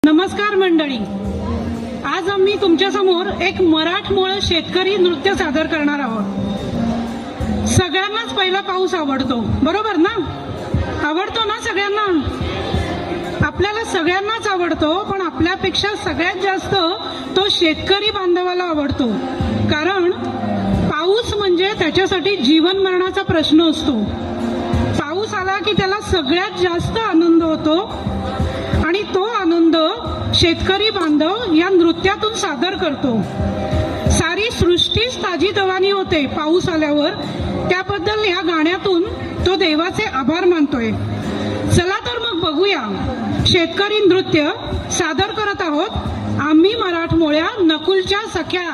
नमस्कार मंडळी, आज आम्ही तुमच्या समोर एक मराठमोळं शेतकरी नृत्य सादर करणार आहोत. सगळ्यांनाच पहिला पाऊस आवडतो, बरोबर ना? आवडतो ना सगळ्यांना? आपल्याला सगळ्यांनाच आवडतो, पण आपल्यापेक्षा सगळ्यात जास्त तो शेतकरी बांधवाला आवडतो. कारण पाऊस म्हणजे त्याच्यासाठी जीवन मरणाचा प्रश्न असतो. पाऊस आला की त्याला सगळ्यात जास्त आनंद होतो आणि तो आनंद शेतकरी बांधव या नृत्यातून सादर करतो. सारी सृष्टीच ताजीतवानी होते पाऊस आल्यावर. त्याबद्दल या गाण्यातून तो देवाचे आभार मानतोय. चला तर मग बघूया. शेतकरी नृत्य सादर करत आहोत आम्ही मराठमोळ्या नकुलच्या सख्या.